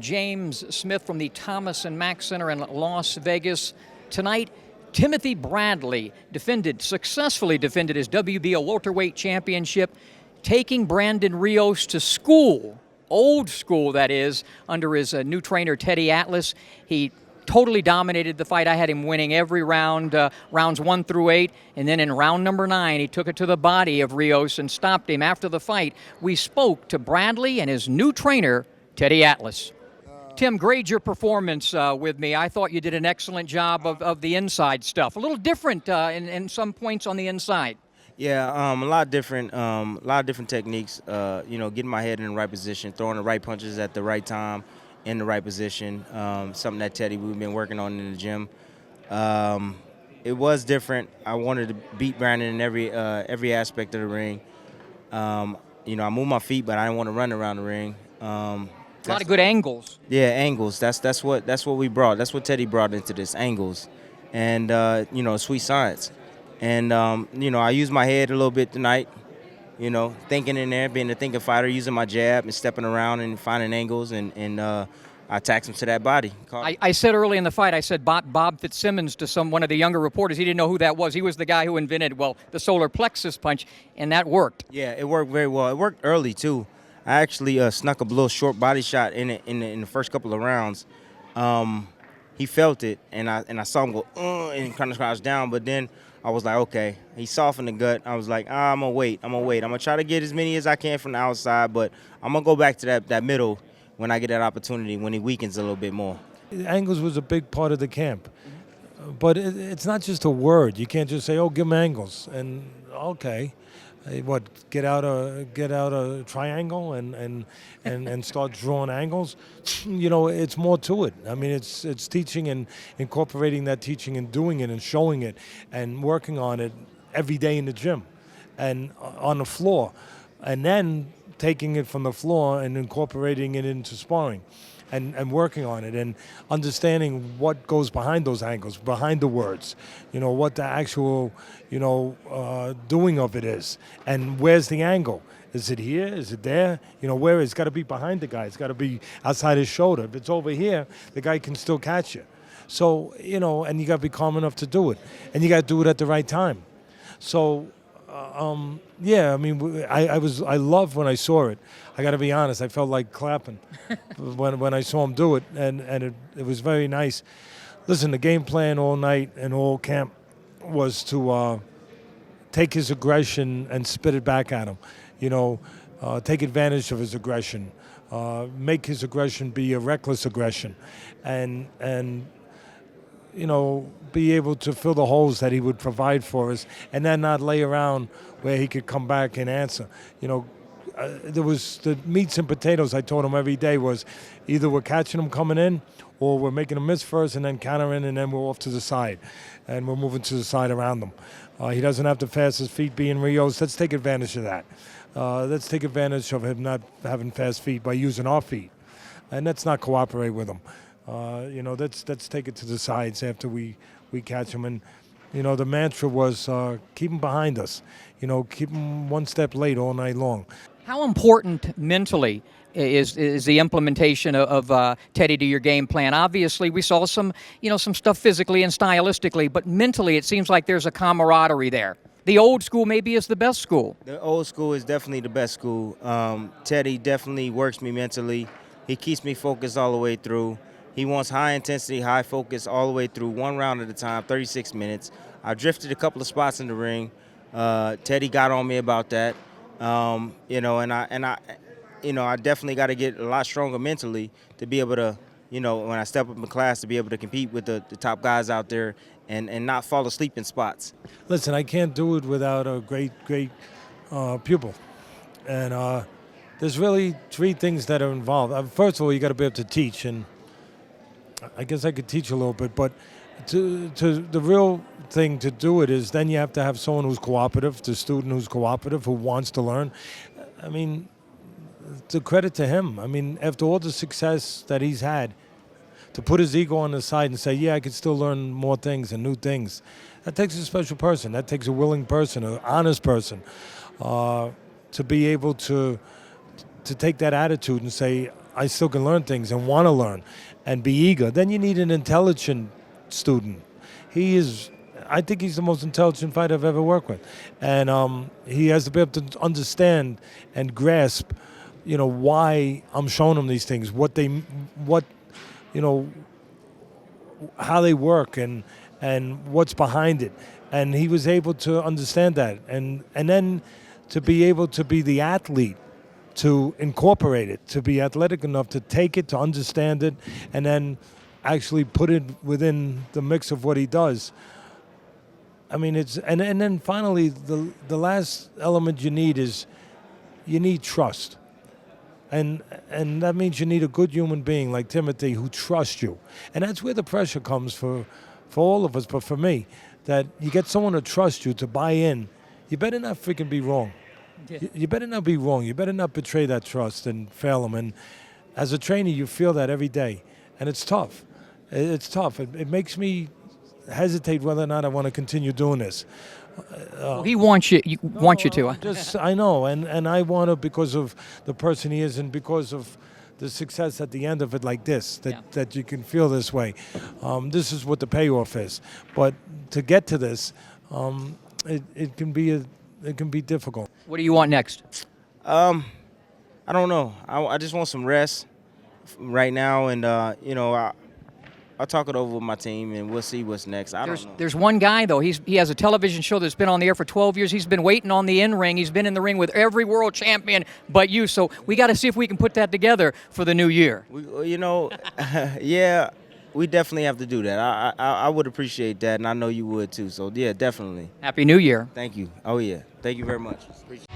James Smith from the Thomas and Mack Center in Las Vegas. Tonight, Timothy Bradley successfully defended his WBO welterweight championship, taking Brandon Rios to school, old school that is, under his new trainer Teddy Atlas. He totally dominated the fight. I had him winning every round, rounds 1 through 8, and then in round number 9, he took it to the body of Rios and stopped him. After the fight, we spoke to Bradley and his new trainer, Teddy Atlas. Tim, grade your performance with me. I thought you did an excellent job of the inside stuff. A little different in some points on the inside. Yeah, a lot different techniques. Getting my head in the right position, throwing the right punches at the right time, in the right position. Something that Teddy we've been working on in the gym. It was different. I wanted to beat Brandon in every aspect of the ring. I moved my feet, but I didn't want to run around the ring. A lot of good angles. Yeah, angles. That's what we brought. That's what Teddy brought into this, angles, and sweet science. And I used my head a little bit tonight. Thinking in there, being a thinking fighter, using my jab and stepping around and finding angles, and I attacked him to that body. I said early in the fight, I said Bob Fitzsimmons to one of the younger reporters. He didn't know who that was. He was the guy who invented, the solar plexus punch, and that worked. Yeah, it worked very well. It worked early too. I actually snuck a little short body shot in the first couple of rounds. He felt it, and I saw him go and kind of crouch down. But then I was like, okay. He softened the gut. I was like, I'm gonna wait. I'm gonna try to get as many as I can from the outside, but I'm gonna go back to that middle when I get that opportunity, when he weakens a little bit more. Angles was a big part of the camp, but it's not just a word. You can't just say, "Oh, give him angles," and okay. What, get out a triangle and start drawing angles? It's more to it. I mean, it's teaching and incorporating that teaching and doing it and showing it and working on it every day in the gym and on the floor, and then taking it from the floor and incorporating it into sparring. And working on it and understanding what goes behind those angles, behind the words, what the actual, doing of it is. And where's the angle? Is it here? Is it there? Where it's got to be behind the guy. It's got to be outside his shoulder. If it's over here, the guy can still catch you. So, and you got to be calm enough to do it. And you got to do it at the right time. So, I mean, I loved when I saw it. I got to be honest, I felt like clapping when I saw him do it, and it was very nice. Listen, the game plan all night and all camp was to take his aggression and spit it back at him. Take advantage of his aggression, make his aggression be a reckless aggression, and be able to fill the holes that he would provide for us, and then not lay around where he could come back and answer. There was the meats and potatoes. I told him every day was either we're catching him coming in, or we're making him miss first and then countering, and then we're off to the side, and we're moving to the side around him. He doesn't have the fastest feet, being Rios. Let's take advantage of that. Let's take advantage of him not having fast feet by using our feet, and let's not cooperate with him. Let's take it to the sides after we catch him. And, the mantra was keep him behind us. Keep him one step late all night long. How important mentally is the implementation of Teddy to your game plan? Obviously, we saw some stuff physically and stylistically, but mentally it seems like there's a camaraderie there. The old school maybe is the best school. The old school is definitely the best school. Teddy definitely works me mentally. He keeps me focused all the way through. He wants high intensity, high focus all the way through, one round at a time, 36 minutes. I drifted a couple of spots in the ring. Teddy got on me about that. I definitely got to get a lot stronger mentally to be able to, when I step up in class, to be able to compete with the top guys out there and not fall asleep in spots. Listen, I can't do it without a great pupil. And there's really 3 things that are involved. First of all, you got to be able to teach, and I guess I could teach a little bit, but to the real thing to do it is then you have to have someone who's cooperative, the student who's cooperative, who wants to learn. I mean, to credit to him. I mean, after all the success that he's had, to put his ego on the side and say, yeah, I could still learn more things and new things, that takes a special person. That takes a willing person, an honest person, to be able to take that attitude and say, I still can learn things and want to learn and be eager. Then you need an intelligent student. I think he's the most intelligent fighter I've ever worked with. And he has to be able to understand and grasp, why I'm showing him these things, how they work and what's behind it. And he was able to understand that. And then to be able to be the athlete, to incorporate it, to be athletic enough to take it, to understand it, and then actually put it within the mix of what he does. I mean, and then finally, the last element you need is you need trust. And that means you need a good human being like Timothy who trusts you. And that's where the pressure comes for all of us, but for me, that you get someone to trust you, to buy in. You better not freaking be wrong. Yeah. You better not be wrong. You better not betray that trust and fail them. And as a trainer, you feel that every day. And it's tough. It's tough. It makes me hesitate whether or not I want to continue doing this. Well, he wants you. Want you to. I know, and I want to because of the person he is, and because of the success at the end of it, like this, that you can feel this way. This is what the payoff is. But to get to this, it can be difficult. What do you want next? I don't know. I just want some rest right now, and I'll talk it over with my team, and we'll see what's next. I don't know. There's one guy, though. He has a television show that's been on the air for 12 years. He's been waiting on the in-ring. He's been in the ring with every world champion but you. So we got to see if we can put that together for the new year. Yeah, we definitely have to do that. I would appreciate that, and I know you would too. So, yeah, definitely. Happy New Year. Thank you. Oh, yeah. Thank you very much. Appreciate it.